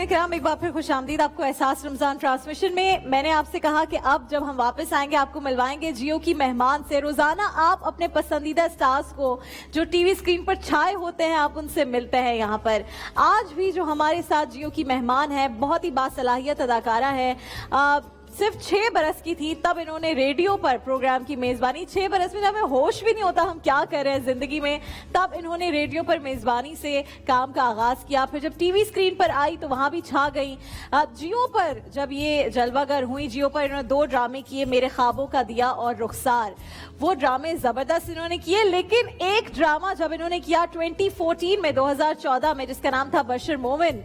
नाज़रीन किराम, एक बार फिर खुशामदीद आपको एहसास रमजान ट्रांसमिशन में। मैंने आपसे कहा कि अब जब हम वापस आएंगे आपको मिलवाएंगे जियो की मेहमान से। रोजाना आप अपने पसंदीदा स्टार्स को जो टीवी स्क्रीन पर छाए होते हैं आप उनसे मिलते हैं यहाँ पर। आज भी जो हमारे साथ जियो की मेहमान है बहुत ही बासलाहियत अदाकारा है। सिर्फ 6 बरस की थी तब इन्होंने रेडियो पर प्रोग्राम की मेजबानी, 6 बरस में जब हमें होश भी नहीं होता हम क्या कर रहे हैं जिंदगी में, तब इन्होंने रेडियो पर मेजबानी से काम का आगाज किया। फिर जब टीवी स्क्रीन पर आई तो वहां भी छा गई। जियो पर जब ये जलवागर हुई, जियो पर इन्होंने 2 ड्रामे किए, मेरे ख्वाबों का दिया और रुखसार। वो ड्रामे जबरदस्त इन्होंने किए, लेकिन एक ड्रामा जब इन्होंने किया 2014 में, 2014 में, जिसका नाम था बशर मोमिन,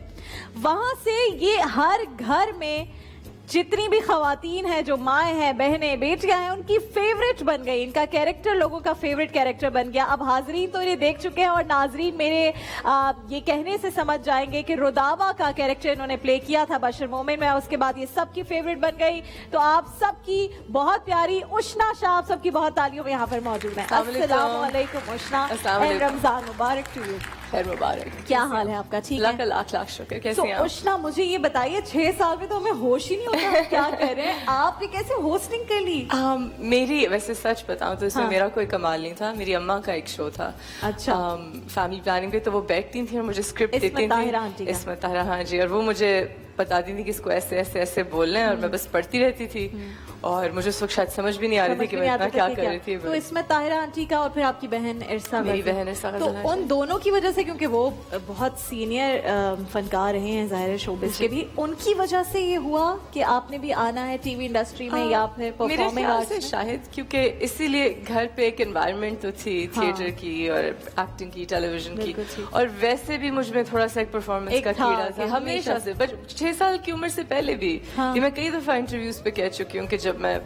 वहां से ये हर घर में जितनी भी खवातीन हैं, जो माएँ हैं, बहनें, बेटियां हैं, उनकी फेवरेट बन गई। इनका कैरेक्टर लोगों का फेवरेट कैरेक्टर बन गया। अब हाजरीन तो ये देख चुके हैं और नाजरीन मेरे ये कहने से समझ जाएंगे कि रुदावा का कैरेक्टर इन्होंने प्ले किया था बशर मोमिन में, उसके बाद ये सबकी फेवरेट बन गई। तो आप सबकी बहुत प्यारी उशना शाह, आप सबकी बहुत तालियों में यहाँ पर मौजूद है। अस्सलाम वालेकुम उशना, रमजान मुबारक टू यू। खैर मुबारक। क्या हाल है आपका? ठीक है, लाख लाख शुक्र। कैसे हैं आप? उशना मुझे ये बताइए, 6 साल में तो हमें होश ही नहीं होता हम क्या कर रहे हैं, आपने कैसे होस्टिंग कर ली? मेरी वैसे सच बताऊं तो इसमें मेरा कोई कमाल नहीं था। मेरी अम्मा का एक शो था, अच्छा, फैमिली प्लानिंग पे, तो वो बैठती थी और मुझे स्क्रिप्ट देती थी। इसमें ताहिरा, हाँ जी, और वो मुझे बताती थी कि इसको ऐसे ऐसे ऐसे बोलना है और मैं बस पढ़ती रहती थी और मुझे उस वक्त शायद समझ भी नहीं आ रही थी कि मैं इतना क्या कर रही थी। तो इसमें ताहिरा आंटी का और फिर आपकी बहन इरसा, मेरी बहन इरसा, तो उन दोनों की वजह से, क्योंकि वो बहुत सीनियर फनकार रहे हैं ज़ाहिर है शोबिस के भी, उनकी वजह से ये हुआ कि आपने भी आना है टीवी इंडस्ट्री में या फिर परफॉर्मिंग आर्ट्स में? शायद क्योंकि इसीलिए घर पे एक एनवायरनमेंट तो थी थिएटर की और एक्टिंग की, टेलीविजन की, और वैसे भी मुझ में थोड़ा सा एक परफॉर्मेंस का कीड़ा था हमेशा से। बट 6 साल की उम्र से पहले भी ये मैं कई दफा इंटरव्यूज पे कह चुकी हूँ कि जब मैं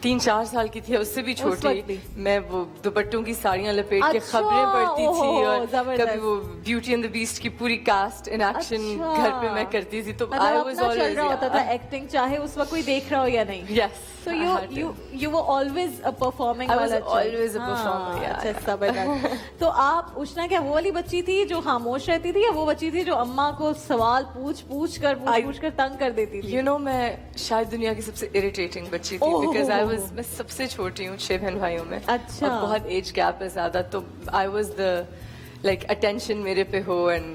3-4 साल की थी, उससे भी छोटी, मैं वो दुपट्टों की साड़ियां लपेट के खबरें पढ़ती थी और कभी वो ब्यूटी एंड द बीस्ट की पूरी कास्ट इन एक्शन घर पे मैं करती थी। तो आई वाज ऑलवेज चल रहा होता था एक्टिंग, चाहे उस वक्त कोई देख रहा हो या नहीं। Yes, so you were always a performing वाला? I was always a performer, yeah. अच्छा, जबरदस्त। तो आप उशना क्या वो वाली बच्ची थी जो खामोश रहती थी या वो बच्ची थी जो अम्मा को सवाल पूछ कर तंग कर देती थी? You know, मैं शायद दुनिया की सबसे इरिटेटिंग बच्ची थी, because मैं सबसे छोटी हूँ 6 बहन भाइयों में। अच्छा, और बहुत एज गैप है ज्यादा, तो I was the like attention मेरे पे हो, and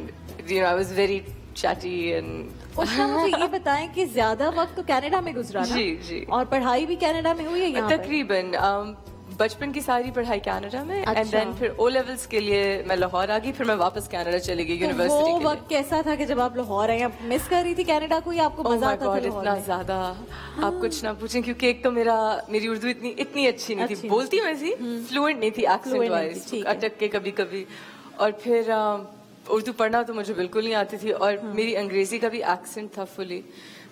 you know I was very chatty and उशना मुझे ये बताएं कि ज्यादा वक्त तो कनाडा में गुजरा ना? जी जी। और पढ़ाई भी कनाडा में हुई है यहाँ तकरीबन बचपन की सारी पढ़ाई कनाडा में, अच्छा। एंड देन फिर ओ लेवल्स के लिए मैं लाहौर आ गई, फिर मैं वापस कनाडा चली गई यूनिवर्सिटी के लिए। वो वक्त कैसा था कि जब आप लाहौर आए, आप मिस कर रही थी कनाडा को या आपको मजा आता था लाहौर इतना में? ज्यादा आप कुछ ना पूछें, क्योंकि एक तो मेरी उर्दू इतनी अच्छी नहीं थी, बोलती मैं थी, फ्लुएंट नहीं थी, एक्सेंट वाइज अटक के कभी कभी, और फिर उर्दू पढ़ना तो मुझे बिल्कुल नहीं आती थी, और मेरी अंग्रेजी का भी एक्सेंट था फुली,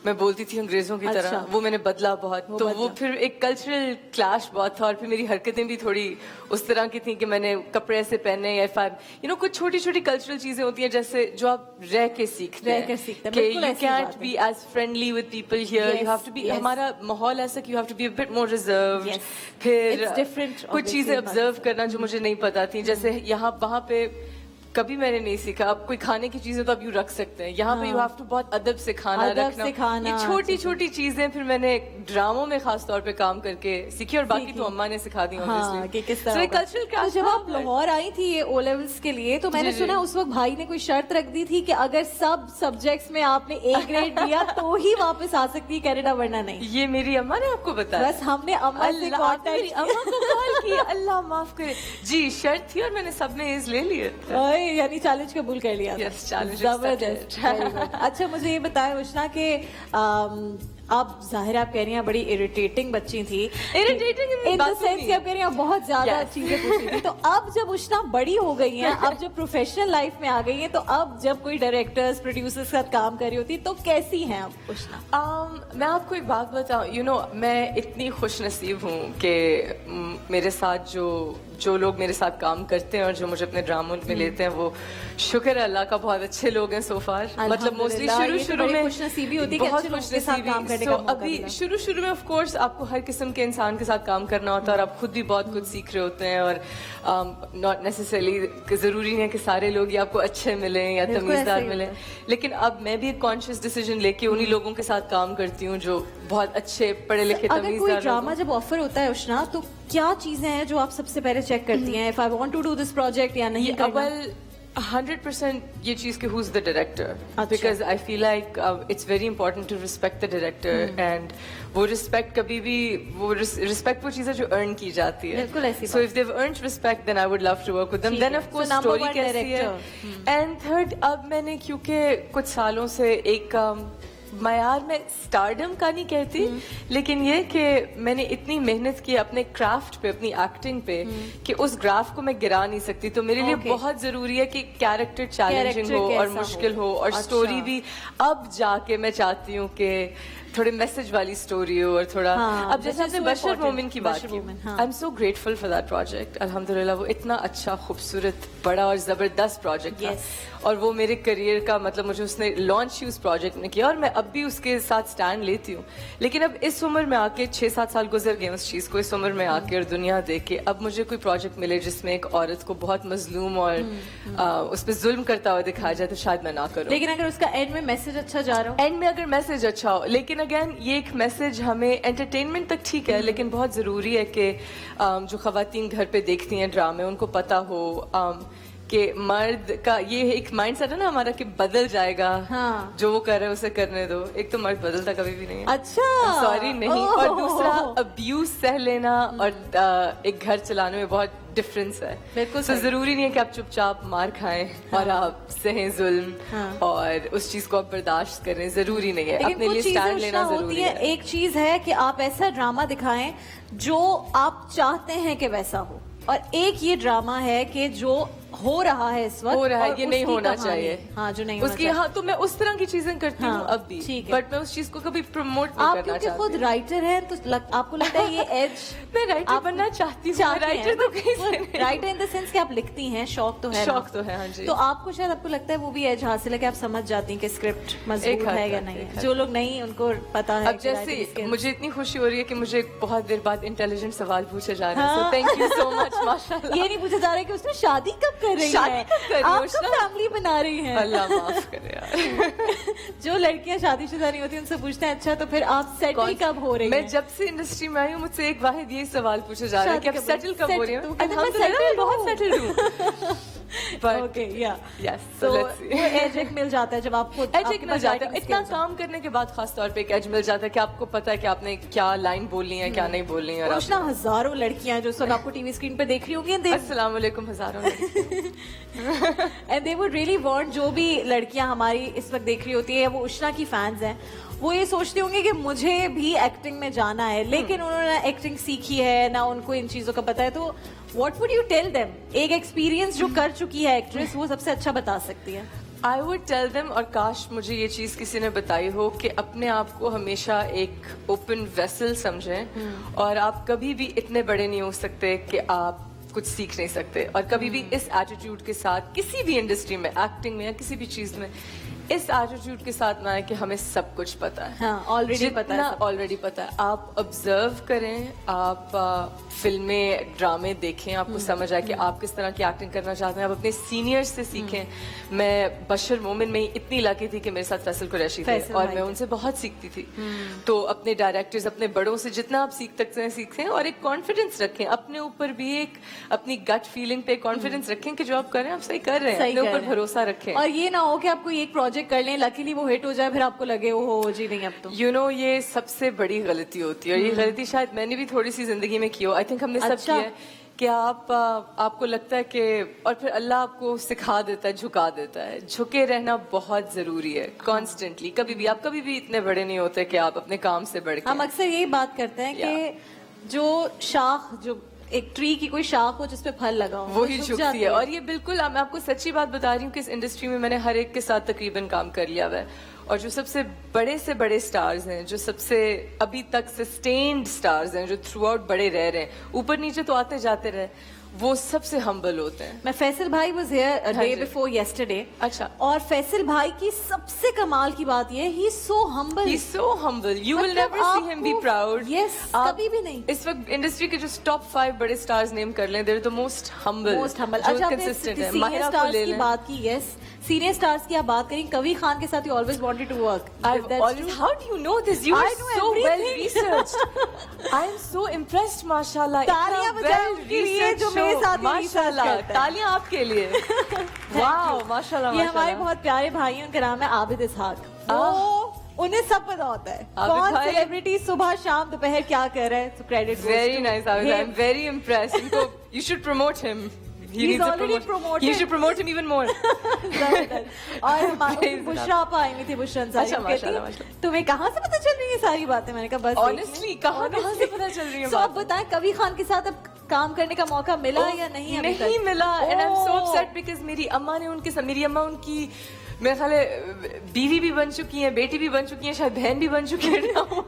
मैं बोलती थी अंग्रेजों की तरह। वो मैंने बदला बहुत, तो वो फिर एक कल्चरल क्लैश बहुत था, और फिर मेरी हरकतें भी थोड़ी उस तरह की थी कि मैंने कपड़े ऐसे पहने, या कुछ छोटी छोटी कल्चरल चीजें होती हैं जैसे जो आप रह के सीखते हैं कि you can't be as friendly with people here, you have to be, हमारा माहौल ऐसा कि you have to be a bit more reserved. फिर कुछ चीजें ऑब्जर्व करना जो मुझे नहीं पता थी, जैसे यहाँ वहाँ पे कभी मैंने नहीं सीखा। अब कोई खाने की चीजें तो आप यूँ रख सकते हैं, यहाँ पे यू हैव टू बहुत अदब से खाना रखना, ये छोटी छोटी चीजें फिर मैंने ड्रामों में खास तौर पे काम करके सीखी, और बाकी तो अम्मा ने सिखा दी कि किस तरह कल्चरल। तो जब आप लाहौर आई थी ये ओ लेवल्स के लिए, तो मैंने सुना उस वक्त भाई ने कोई शर्त रख दी थी कि अगर सब सब्जेक्ट्स में आपने A ग्रेड लिया तो ही वापस आ सकती है कनाडा, वरना नहीं। ये मेरी अम्मा ने आपको बताया? बस हमने अम्मा से कांटेक्ट, अम्मा को कॉल किया, अल्लाह माफ करे जी, शर्त थी और मैंने सबने एज ले लिए, यानी चैलेंज कबूल कर लिया। yes, जबरदस्त। अच्छा, मुझे ये बताएं उशना के आप जाहिर आप कह रही हैं बड़ी इरिटेटिंग बच्ची थी, इरिटेटिंग इन द सेंस कि आप कह रही हैं बहुत ज्यादा चीजें पूछती थी, तो अब जब उशना बड़ी हो गई हैं, अब जब प्रोफेशनल लाइफ में आ गई हैं, तो अब जब कोई डायरेक्टर्स प्रोड्यूसर्स के साथ काम कर रही होती, तो कैसी हैं अब उशना? मैं आपको एक बात बताऊं, मैं इतनी खुश नसीब हूँ कि मेरे साथ जो जो लोग मेरे साथ काम करते हैं और जो मुझे अपने ड्रामों में लेते हैं, वो शुक्र है अल्लाह का बहुत अच्छे लोग हैं सो फार। मतलब मोस्टली शुरू में खुशनसीबी होती है कि बहुत अच्छे लोगों के साथ काम करने का मौका अभी मिला। शुरू में ऑफ कोर्स आपको हर किस्म के इंसान के साथ काम करना होता है और आप खुद भी बहुत कुछ सीख रहे होते हैं, और नॉट नेसेसरली जरूरी नहीं है कि सारे लोग ही आपको अच्छे मिले या तमीजदार मिले, लेकिन अब मैं भी एक कॉन्शियस डिसीजन लेके उन्हीं लोगों के साथ काम करती हूँ जो बहुत अच्छे पढ़े लिखे अगर कोई तमीजदार। ड्रामा जब ऑफर होता है उष्णा, तो क्या चीजें हैं जो आप सबसे पहले चेक करती हैं, if I want to do this project या नहीं करना? 100% ये चीज कि who's the director, because I feel like it's very important to respect the director, and वो respect कभी भी वो respect वो चीज है जो earn की जाती है। बिल्कुल ऐसी बात। So if they've earned respect, then I would love to work with them. Then of course So number story one कैसी है, and third अब मैंने क्योंकि कुछ सालों से एक मयार में स्टारडम का नहीं कहती, लेकिन ये कि मैंने इतनी मेहनत की अपने क्राफ्ट पे, अपनी एक्टिंग पे, कि उस ग्राफ को मैं गिरा नहीं सकती। तो मेरे लिए बहुत जरूरी है कि कैरेक्टर चैलेंजिंग हो और मुश्किल हो, और स्टोरी भी अब जाके मैं चाहती हूँ कि थोड़े मैसेज वाली स्टोरी हो, और थोड़ा अब जैसे आपने बशर मोमिन की बात की, I am so grateful for that project. अल्हम्दुलिल्लाह वो इतना अच्छा, खूबसूरत, बड़ा और जबरदस्त प्रोजेक्ट था, और वो मेरे करियर का मतलब मुझे उसने लॉन्च ही उस प्रोजेक्ट ने किया, और मैं अब भी उसके साथ स्टैंड लेती हूँ। लेकिन अब इस उम्र में आके 6-7 साल गुजर गए उस चीज को, इस उम्र में आके और दुनिया देख के अब मुझे कोई प्रोजेक्ट मिले जिसमें एक औरत को बहुत मजलूम और उस पर जुल्म करता हुआ दिखाया जाए, तो शायद मैं ना करूँ। लेकिन अगर उसका एंड में मैसेज अच्छा जा रहा हो, एंड में अगर मैसेज अच्छा हो, लेकिन अगेन ये एक मैसेज हमें एंटरटेनमेंट तक ठीक है, लेकिन बहुत जरूरी है कि जो खवातीन घर पे देखती हैं ड्रामे, उनको पता हो कि मर्द का ये एक माइंडसेट है ना हमारा कि बदल जाएगा, जो वो कर रहे हैं उसे करने दो। एक तो मर्द बदलता कभी भी नहीं है, अच्छा सॉरी नहीं, और दूसरा अब्यूज सह लेना और एक घर चलाने में बहुत डिफरेंस है। बिल्कुल तो जरूरी नहीं है कि आप चुपचाप मार खाएं और आप सहें जुल्म और उस चीज को आप बर्दाश्त करें, जरूरी नहीं है। अपने लिए स्टैंड लेना जरूरी है। एक चीज है कि आप ऐसा ड्रामा दिखाएं जो आप चाहते हैं कि वैसा हो, और एक ये ड्रामा है कि जो हो रहा है इस वक्त, हो रहा है, ये नहीं होना चाहिए। हाँ, जो नहीं उसकी, हाँ, तो मैं उस तरह की चीजें करती हूँ अब भी, बट मैं उस चीज को कभी प्रमोट नहीं आप करना क्योंकि चाहती। खुद राइटर हैं, तो आपको लगता है ये एज मैं राइटर बनना चाहती हूँ, राइटर तो कहीं से नहीं। राइटर इन द सेंस कि आप लिखती हैं, शौक तो है, शौक तो है, हाँ जी। तो आपको शायद आपको लगता है वो भी एज हासिल है कि आप समझ जाती हैं कि स्क्रिप्ट मजबूत है या नहीं है। जो लोग नहीं, उनको पता है। अब जैसे मुझे इतनी खुशी हो रही है कि मुझे बहुत देर बाद इंटेलिजेंट सवाल पूछे जा रहे हैं, थैंक यू सो मच। माशाल्लाह। ये नहीं पूछा जा रहा है कि उसने शादी कब कर रही है, आप कब फैमिली बना रही हैं। अल्लाह माफ करे यार। जो लड़कियां शादीशुदा नहीं होती उनसे पूछते हैं अच्छा तो फिर आप सेटल कब हो रही हैं? मैं जब से इंडस्ट्री में आई हूँ मुझसे एक वाहिद यही सवाल पूछा जा रहा है कि आप सेटल कब हो रही हैं? मैं बहुत सेटल्ड हूँ। ओके, या यस, तो एज एक मिल जाता है जब आपको एज एक मिल जाता है। इतना काम करने के बाद खास तौर पे एक एज मिल जाता है कि आपको पता है कि आपने क्या लाइन बोलनी है, क्या नहीं बोलनी है। और ना हजारों लड़कियां जो सब आपको टीवी स्क्रीन पे देख रही होंगी, अस्सलाम वालेकुम, हजारों and they would really want, जो भी लड़कियां हमारी इस वक्त देख रही होती है, वो उष्णा की फैंस हैं, वो ये सोचती होंगी कि मुझे भी एक्टिंग में जाना है, लेकिन उन्होंने एक्टिंग सीखी है ना, उनको इन चीजों का पता है। तो what would you tell them? एक एक्सपीरियंस जो कर चुकी है एक्ट्रेस, वो सबसे अच्छा बता सकती है। आई वुड टेल देम, और काश मुझे ये चीज किसी ने बताई हो, कि अपने आप को हमेशा एक ओपन वेसल समझें, और आप कभी भी इतने बड़े नहीं हो सकते कि आप कुछ सीख नहीं सकते, और कभी भी इस एटीट्यूड के साथ किसी भी इंडस्ट्री में, एक्टिंग में या किसी भी चीज में, इस एटीट्यूड के साथ ना है कि हमें सब कुछ पता है। ऑलरेडी पता है, ऑलरेडी पता है। आप ऑब्जर्व करें, आप फिल्में, ड्रामे देखें, आपको समझ आए कि आप किस तरह की एक्टिंग करना चाहते हैं। आप अपने सीनियर्स से सीखें। मैं बशर मोमिन में इतनी लकी थी कि मेरे साथ फैसल कुरैशी थे, और मैं उनसे बहुत सीखती थी। तो अपने डायरेक्टर्स, अपने बड़ों से जितना आप सीख सकते हैं सीखें, और एक कॉन्फिडेंस रखें अपने ऊपर भी, एक अपनी गट फीलिंग पे कॉन्फिडेंस रखें कि जो आप कर रहे हैं आप सही कर रहे हैं, अपने ऊपर भरोसा रखें। और ये ना हो कि आप कोई एक प्रोजेक्ट कर लें, लकीली वो हिट हो जाए, फिर आपको लगे हो जी नहीं अब तो। यू नो, ये सबसे बड़ी गलती होती है, और ये गलती शायद मैंने भी थोड़ी सी जिंदगी में की हो। आई थिंक हमने सब किया है कि आपको लगता है कि, और फिर अल्लाह आपको सिखा देता है, झुका देता है। झुके रहना बहुत जरूरी है, कॉन्स्टेंटली। कभी भी आप कभी भी इतने बड़े नहीं होते कि आप अपने काम से बढ़ के। हम अक्सर यही बात करते हैं कि जो शाख, जो एक ट्री की कोई शाख हो जिसपे फल लगा हो, वो ही झुकती है। और ये बिल्कुल, मैं आपको सच्ची बात बता रही हूँ कि इस इंडस्ट्री में मैंने हर एक के साथ तकरीबन काम कर लिया हुआ है, और जो सबसे बड़े से बड़े स्टार्स हैं, जो सबसे अभी तक सस्टेन्ड स्टार्स हैं, जो थ्रू आउट बड़े रह रहे हैं, ऊपर नीचे तो आते जाते रहे, वो सबसे हम्बल होते हैं। मैं फैसल भाई वाज हियर हाँ डे जी। Before yesterday. अच्छा। और फैसल भाई की सबसे कमाल की बात ये ही so humble. He's so humble. You will मतलब never see him be आपको- proud. Yes, आप कभी भी नहीं। इस वक्त इंडस्ट्री के जो टॉप 5 बड़े स्टार्स नेम कर लें, they're the most humble. Most humble. जो अच्छा, आपने consistent है। सीनियर माहिरा को स्टार्स ले की लें। बात की। यस, सीनियर स्टार्स की आप बात करें, कवि खान के साथ you always wanted to work. How do you know this? You I are know so well everything. researched. I am so impressed, माशाल्लाह. तालियां इतना बजाएं well उसके लिए researched जो मेरे show. साथ ही research माशाल्लाह. करता है। तालियां आपके लिए. Wow, माशाल्लाह, ये हमारे माशाल्लाह. बहुत प्यारे भाई हैं, उनका नाम है आबिद इसहाक। वो उन्हें सब पता होता है आबिद कौन भाई- सेलिब्रिटी सुबह शाम दोपहर क्या कर रहा है। So credit goes Very to nice, Abid. him. I'm very impressed. इनको, you should promote him. He He's needs a already promotion. promoted. You should promote him even more. और हमारे Praise बुशरा आपा आई हुई थी, बुशरा अंसारी। अच्छा, वो कहती, माशाल्लाह, माशाल्लाह। तुम्हें कहाँ से पता चल रही है सारी बातें? मैंने कहा बस Honestly, कहाँ से पता चल रही है So आप बातें? बताएं, कवि खान के साथ अब काम करने का मौका मिला या नहीं? अभी नहीं तक? मिला. And I'm so Oh. upset because मेरी अम्मा ने उनके साथ, मेरी अम्मा उनकी मेरे ख्याल है बीवी भी बन चुकी है, बेटी भी बन चुकी है, शायद बहन भी बन चुकी है.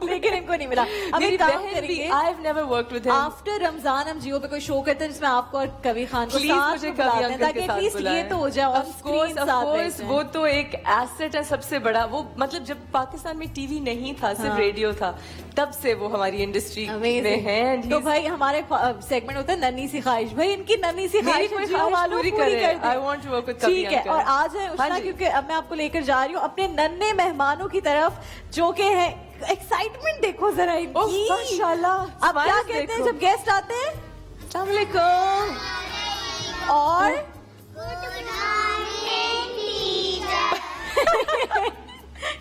लेकिन इनको नहीं मिला। अब मेरी एक काम बहन भी. करेंगे, I've never worked with him. After Ramzan हम जियो पे कोई शो करते हैं जिसमें आपको और कवि खान को Please साथ मुझे में कवि बुलाते हैं, अंकल ताकि के साथ एटलीस्ट ये बुलाएं. तो हो जाए on Of course, screen of साथ course, बैठे। वो तो एक एसेट है सबसे बड़ा. वो मतलब जब पाकिस्तान में टीवी नहीं था, सिर्फ हाँ। रेडियो था, तब से वो हमारी इंडस्ट्री में Amazing. है. And तो he's- भाई हमारे सेगमेंट होता है नन्ही सी ख्वाहिश। भाई इनकी नन्ही सी मेरी ख्वाहिश कोई जियो ख्वाहिश वालों पूरी पूरी करे. कर दें। I want to work with कवि ठीक है, अंकल. और आज है उष्णा, हाँ जी. क्योंकि अब मैं आपको लेकर जा रही हूँ अपने नन्हे मेहमानों की तरफ, जो के हैं एक्साइटमेंट देखो जरा ओह, इनकी। माशाल्लाह. अब क्या Smiles कहते हैं देखो. जब गेस्ट आते हैं? अस्सलाम वालेकुम. और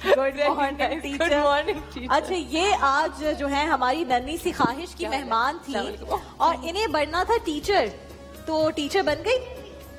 good morning Good teacher. morning, teacher. अच्छा, ये आज जो है हमारी नन्ही सी ख्वाहिश की क्या मेहमान थी अस्सलाम वालेकुम। और इन्हें बनना था टीचर, तो टीचर बन गई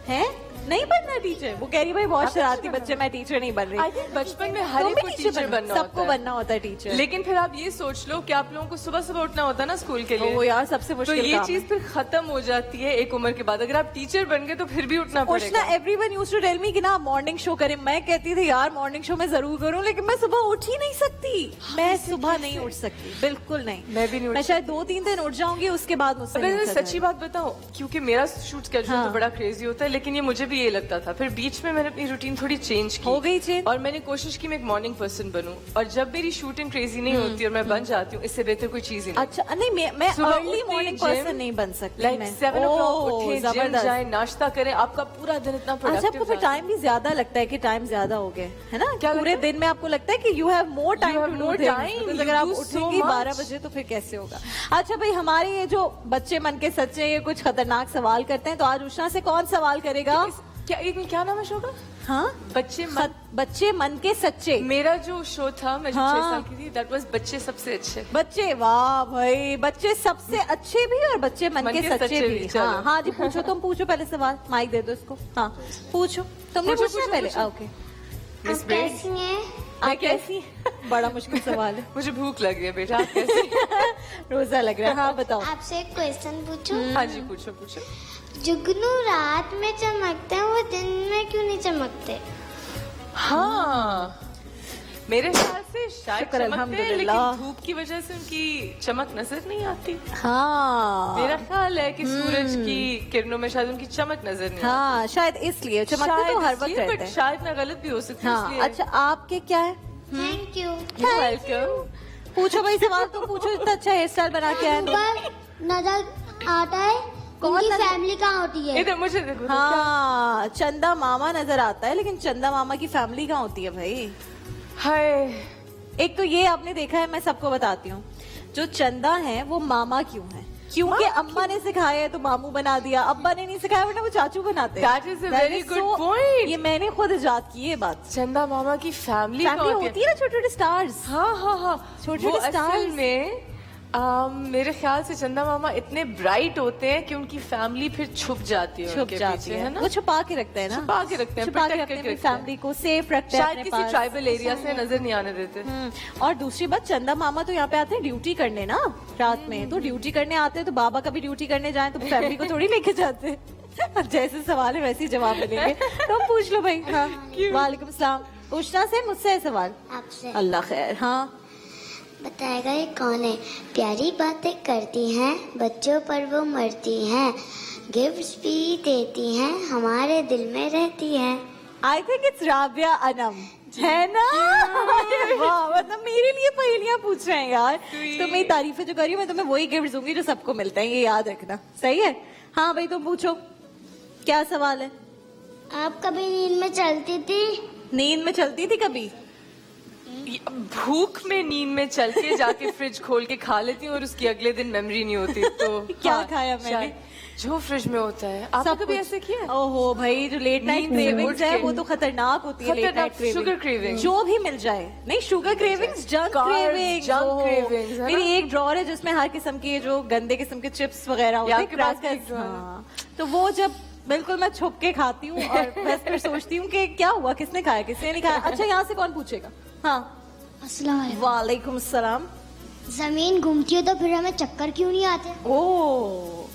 है? नहीं बनना टीचर? वो कह रही भाई बहुत आप शरारती टीचर बच्चे, मैं टीचर नहीं बन I रही। think बचपन में हर तुम एक भी को टीचर टीचर बनना सबको होता है. बनना होता है टीचर। लेकिन फिर आप ये सोच लो कि आप लोगों को सुबह सुबह उठना होता है ना स्कूल के लिए. वो यार सबसे तो मुश्किल ये काम चीज है। फिर खत्म हो जाती है एक उम्र के बाद. अगर आप टीचर बन गए तो फिर भी उठना उष्णा, पड़ेगा. Everyone used to tell me कि ना मॉर्निंग शो करें। मैं कहती थी यार मॉर्निंग शो मैं जरूर करूं, लेकिन मैं सुबह उठ ही नहीं सकती। मैं सुबह नहीं उठ सकती, बिल्कुल नहीं। मैं भी नहीं उठ मैं शायद 2-3 दिन उठ जाऊंगी, उसके बाद मुझसे अगर नहीं मैं उठा सच्ची जाएगा। बात बताऊं, क्योंकि मेरा शूट स्केड्यूल हाँ। तो बड़ा क्रेजी होता है, लेकिन ये मुझे भी ये लगता था. फिर बीच में मैंने अपनी रूटीन थोड़ी चेंज की. हो गई change? और मैंने कोशिश की मैं एक मॉर्निंग पर्सन बनूं. और जब मेरी शूटिंग क्रेजी नहीं होती और मैं बन जाती हूँ, इससे बेहतर कोई चीज ही नहीं. अच्छा नहीं, मैं सुबह अर्ली उठते ही मॉर्निंग gym, पर्सन नहीं बन सकती। लाइक मैं 7 o'clock ओह, उठे, जिम जबरदस्त। जाए, नाश्ता करें, आपका पूरा दिन इतना अच्छा, प्रोडक्टिव आपको फिर टाइम भी ज्यादा लगता है कि टाइम ज्यादा हो गए, है ना? क्या पूरे लगता है? दिन में आपको लगता है कि you have more time have to do more things, time, because you अगर आप do so उठेंगी 12 much. बजे तो फिर कैसे होगा? अच्छा भाई, हमारे ये जो बच्चे मन के सच्चे ये कुछ खतरनाक सवाल करते हैं, तो आज उषा से कौन सवाल करेगा? क्या नाम है शो का? हाँ, बच्चे मन के सच्चे। मेरा जो शो था, मैं जब हाँ। 6 साल की थी, दैट वाज बच्चे सबसे अच्छे. बच्चे, वाह भाई, बच्चे सबसे अच्छे भी और बच्चे मन के सच्चे भी। चलो। हाँ हाँ जी, पूछो, तुम पूछो पहले सवाल। माइक दे दो इसको। हाँ पूछो, तुमने पूछो, पूछना पूछो, पहले? पूछो। ओके। मिस आप ब्रेन, कैसी हैं? आप कैसी? बड़ा मुश्किल सवाल है। मुझे भूख लग रही है बेटा, आप कैसे? रोजा लग रहा है। हाँ बताओ। आपसे एक क्वेश्चन पूछूं? हाँ जी, पूछो पूछो. जुगनू रात में चमकते हैं, वो दिन में क्यों नहीं चमकते? हाँ, मेरे ख्याल से शायद शुक्र चमकते हैं, अल्हम्दुलिल्लाह। लेकिन धूप की वजह से उनकी चमक नजर नहीं आती. हाँ मेरा ख्याल है कि सूरज की किरणों में शायद उनकी चमक नजर नहीं आती. हाँ, शायद इसलिए चमकते तो हर वक्त इसलिए, रहते but हैं। शायद मैं गलत भी हो सकती हूँ. हाँ, अच्छा आपके क्या है? Thank you. वेलकम. पूछो भाई सवाल, तुम पूछो। इतना अच्छा हेयर स्टाइल बना के आए तुम। पर नजर आता है कौन उनकी नजर- फैमिली कहाँ होती है? इधर मुझे देखो. हाँ, चंदा मामा नजर आता है, लेकिन चंदा मामा की फैमिली कहाँ होती है भाई? हाय, एक तो ये आपने देखा है, मैं सबको बताती हूँ, जो चंदा है वो मामा क्यों है? क्योंकि अम्मा ने सिखाया है तो मामू बना दिया, अब्बा ने नहीं सिखाया वरना वो चाचू बनाते हैं। That is a very is good point. ये मैंने खुद इजाद की है बात। चंदा मामा की फैमिली फैमिली होती है ना, छोटे छोटे स्टार्स। हाँ हाँ हाँ, छोटे वो छोटे असल stars। में मेरे ख्याल से चंदा मामा इतने ब्राइट होते हैं कि उनकी फैमिली फिर छुप जाती है छुप उनके जाती पीछे, है ना. वो छुपा के रखते हैं ना, छुपा के रखते हैं, छुपा के protect रखते हैं, करके अपनी फैमिली को सेफ रखते हैं शायद अपने किसी पास। ट्राइबल एरिया से नजर नहीं आने देते. और दूसरी बात, चंदा मामा तो यहाँ पे आते हैं ड्यूटी करने ना रात में, तो ड्यूटी करने आते हैं, तो बाबा कभी ड्यूटी करने जाए तो फैमिली को थोड़ी लेके जाते हैं। जैसे सवाल है वैसे ही जवाब मिलेंगे। तुम पूछ लो भाई। हाँ, वालेकुम सलाम। उषा से मुझसे है सवाल। आपसे अल्लाह खैर। हाँ, बताएगा ये कौन है? प्यारी बातें करती हैं, बच्चों पर वो मरती हैं, गिफ्ट्स भी देती हैं, हमारे दिल में रहती हैं। I think it's Rabia Anam, है ना? अरे वाह, मतलब मेरे लिए पहेलियां पूछ रहे हैं यार। तो मेरी तारीफें जो करी, मैं तुम्हें वही गिफ्ट दूंगी जो सबको मिलते हैं, ये याद रखना। सही है? हाँ भाई, तुम पूछो, क्या सवाल है? आप कभी नींद में चलती थी? नींद में चलती थी कभी? भूख में नींद में चल के जाके फ्रिज खोल के खा लेती हूँ और उसकी अगले दिन मेमोरी नहीं होती। तो क्या हाँ, खाया मैंने? शायद जो फ्रिज में होता है। आपने कभी ऐसे किया है? ओहो भाई, जो लेट नाइट नींद से क्रेविंग्स उठ है के। वो तो खतरनाक होती है। लेट खतरनाक, नाइट क्रेविंग, sugar craving। जो भी मिल जाए। नहीं, sugar cravings, junk Carbs, cravings, junk cravings, है ना? मेरी एक ड्रॉर है जिसमें हर किस्म के जो गंदे किस्म के चिप्स वगैरह होते हैं, आपके पास भी एक crackers, drawer है? हाँ। तो वो जब बिल्कुल मैं छुप के खाती हूँ और बस फिर सोचती हूँ कि क्या हुआ, किसने खाया, किसने नहीं खाया। अच्छा, यहाँ से कौन पूछेगा? हाँ, अस्सलाम वालेकुम। वालेकुम सलाम। जमीन घूमती हो तो फिर हमें चक्कर क्यों नहीं आते? ओ,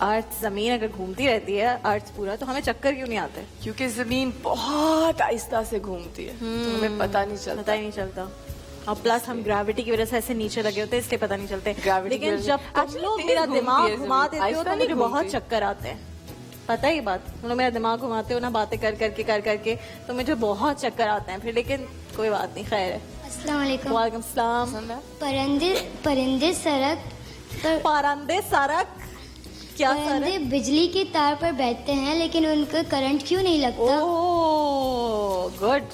अर्थ, जमीन अगर घूमती रहती है अर्थ पूरा, तो हमें चक्कर क्यों नहीं आते? क्योंकि जमीन बहुत आहिस्ता से घूमती है, तो हमें पता नहीं चलता। पता ही नहीं चलता। और प्लस हम ग्रेविटी की वजह से ऐसे नीचे लगे होते हैं, इसलिए पता नहीं चलते। Gravity की लेकिन वजह से। जब तुम Actually, लोग तेज मेरा घूमती दिमाग है घुमा जमीन, देते हो आहिस्ता तो नहीं मुझे बहुत घूमती। चक्कर आते हैं। पता ही बात, तुम लोग मेरा दिमाग घुमाते हो ना बातें कर करके तो मुझे बहुत चक्कर आते हैं फिर। लेकिन कोई बात नहीं, खैर है। अस्सलाम वालेकुम। वालेकुम सलाम। परिंदे परिंदे सड़क पर पारंदे सड़क, क्या परिंदे सड़क? बिजली की तार पर बैठते हैं लेकिन उनको करंट क्यों नहीं लगता? ओह गुड,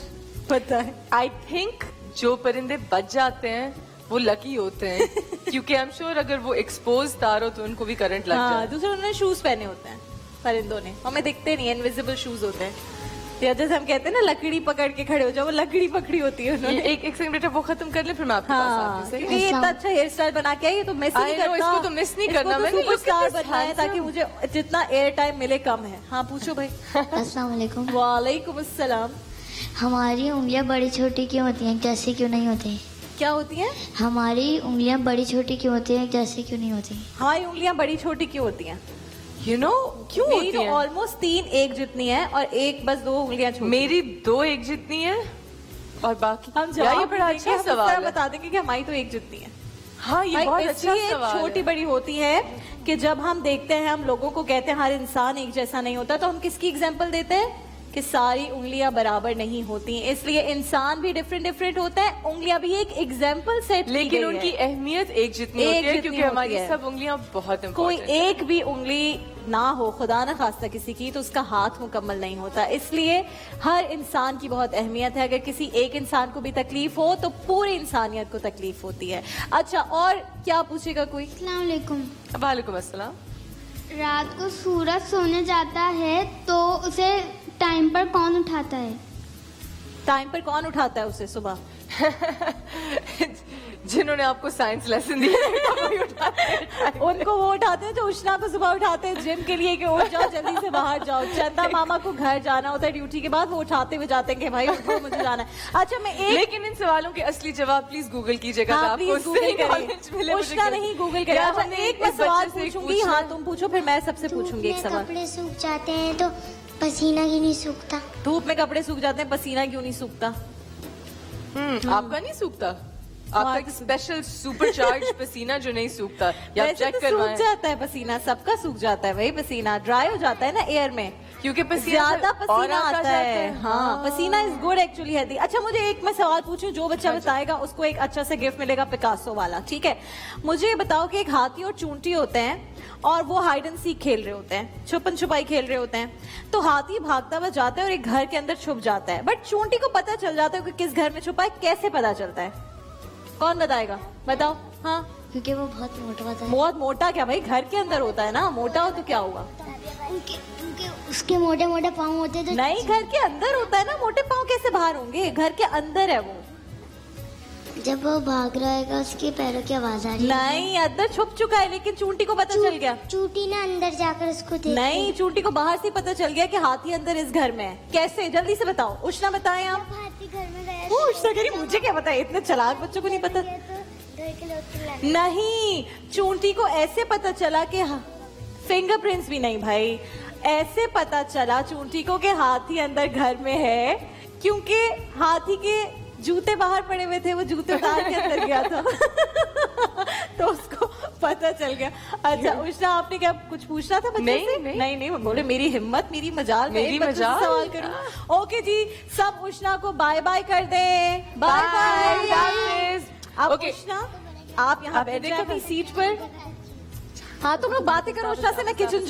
पता है। आई थिंक जो परिंदे बच जाते हैं वो लकी होते हैं, क्योंकि आई एम श्योर अगर वो एक्सपोज तार हो तो उनको भी करंट लग हाँ, जाए। दूसरे उन्होंने शूज पहने होते हैं परिंदों ने, हमें दिखते नहीं, इनविजिबल शूज होते हैं। या जैसे हम कहते हैं ना, लकड़ी पकड़ के खड़े हो जाओ, वो लकड़ी पकड़ी होती है उन्होंने। एक सेकंड बेटा, वो खत्म कर ले फिर मैं आपके पास हाँ, आती हूँ। सही? क्योंकि ये इतना अच्छा हेयर स्टाइल बना के आई, ये तो मिस ही I नहीं know, करता। इसको तो miss नहीं करना, मैंने look at सुपरस्टार this बनना है handsome। ताकि मुझे जितना एयर टाइम मिले कम है। हाँ, पूछो भाई। अस्सलाम वालेकुम। वालेकुम अस्सलाम। हमारी उंगलियां बड़ी छोटी क्यों होती हैं, जैसे क्यों नहीं होती? क्या होती हैं? हमारी उंगलियां बड़ी छोटी क्यों होती हैं, जैसे क्यों नहीं होती? हमारी उंगलियां बड़ी छोटी क्यों होती हैं? You know, क्यों मेरी होती तो हैं? ऑलमोस्ट 3 एक जितनी है और एक बस 2 उंगलियां छोटी। मेरी 2 एक जितनी है और बाकी हम यार, जवाब ये बड़ा देंगे, अच्छा हम इस तरह सवाल है। बता देंगे कि हमारी तो एक जितनी है। हाँ, ये भाई, बहुत अच्छा इसलिए सवाल छोटी है। बड़ी होती है कि जब हम देखते हैं, हम लोगों को कहते हैं हर इंसान एक जैसा नहीं होता, तो हम किसकी एग्जांपल देते हैं कि सारी उंगलियां बराबर नहीं होती, इसलिए इंसान भी डिफरेंट होता है, उंगलियां भी एक एग्जाम्पल सेट। लेकिन उनकी अहमियत एक जितनी एक होती है, जितनी क्योंकि होती हमारी है। सब उंगलियां बहुत कोई इम्पोर्टेंट है। एक भी उंगली ना हो, खुदा ना खास्ता किसी की, तो उसका हाथ मुकम्मल नहीं होता। इसलिए हर इंसान की बहुत अहमियत है। अगर किसी एक इंसान को भी तकलीफ हो तो पूरी इंसानियत को तकलीफ होती है। अच्छा, और क्या पूछेगा कोई? अस्सलाम वालेकुम। वालेकुम अस्सलाम। रात को सूरज सोने जाता है तो उसे टाइम पर कौन उठाता है? टाइम पर कौन उठाता है उसे सुबह? जिन्होंने आपको साइंस लेसन दिया है, वही उठाते हैं। उनको वो उठाते हैं जो उष्णा को सुबह उठाते हैं जिम के लिए कि उठ जाओ, जल्दी से बाहर जाओ। चंदा मामा को घर जाना होता है ड्यूटी के बाद, वो उठाते हुए जाते हैं कि भाई उठो, मुझे जाना है। अच्छा, मैं एक लेकिन इन सवालों के असली जवाब प्लीज गूगल कीजिएगा, हाँ, ताकि आपको प्लीज गूगल सही knowledge मिले। करें, उष्णा नहीं गूगल करें। यार, अच्छा, हमने एक मैं इस सवाल बच्चे से एक पूछूंगी। पूछना हाँ, है। तुम पूछो, फिर मैं सबसे पूछूंगी एक सवाल। कपड़े सूख जाते हैं तो पसीना क्यों नहीं सूखता? धूप में कपड़े सूख जाते हैं, पसीना क्यों नहीं सूखता? आपका नहीं सूखता? आपका एक स्पेशल सुपर चार्ज पसीना जो नहीं सूखता, या वैसे चेक तो सूख करवाएं। जाता है पसीना, सबका सूख जाता है भाई पसीना, ड्राई हो जाता है ना एयर में, क्योंकि पसीना ज्यादा से और पसीना आता जाता है। हाँ, पसीना इज गुड एक्चुअली हेल्दी। अच्छा, मुझे एक मैं सवाल पूछूं, जो बच्चा बताएगा उसको एक अच्छा सा गिफ्ट मिलेगा, पिकासो वाला। ठीक है, मुझे ये बताओ कि एक हाथी और चूंटी होते हैं और वो हाइड एंड सीक खेल रहे होते हैं, छुपन छुपाई खेल रहे होते हैं। तो हाथी भागता हुआ जाता है और एक घर के अंदर छुप जाता है, बट चूंटी को पता चल जाता है कि किस घर में छुपा है। कैसे पता चलता है? कौन बताएगा? बताओ। हाँ, क्योंकि वो बहुत मोटा होता है। बहुत मोटा क्या भाई, घर के अंदर होता है ना, मोटा हो तो क्या हुआ? उनके उसके मोटे मोटे पाँव होते हैं तो नहीं, घर के अंदर होता है ना, मोटे पाँव कैसे बाहर होंगे? घर के अंदर है वो। जब वो भाग रहेगा उसके पैरों की आवाज आ रही है। नहीं, अंदर छुप चुका है, लेकिन चूंटी को पता चल गया। चूटी ना अंदर जाकर उसको देख। नहीं, चूंटी को बाहर से पता चल गया कि हाथी अंदर इस घर में है। कैसे? जल्दी से बताओ। उष्णा बताएं आप। हाथी घर में गया वो उष्णा कह रही, मुझे क्या पता है, इतने चालाक बच्चों को नहीं पता। नहीं, चूंटी को ऐसे पता चला कि फिंगरप्रिंट्स भी नहीं भाई, ऐसे पता चला चूंटी को कि हाथी अंदर घर में है, क्योंकि हाथी के जूते बाहर पड़े हुए थे, वो जूते उतार के अंदर गया था। तो उसको पता चल गया। अच्छा उष्णा, आपने क्या कुछ पूछना था बच्चे नहीं, से? नहीं। नहीं, वो बोले मेरी हिम्मत, मेरी मजाल, मैं मेरी एक बच्चे से मजाल। सवाल करूं। ओके जी, सब उष्णा को बाय बाय कर दें। Bye bye. अब ओके। उष्णा, आप यहाँ आपने बैठ जाए देखा अपनी सीट पर। हाँ, तुम लोग बातें करो उष्णा से, मैं किचन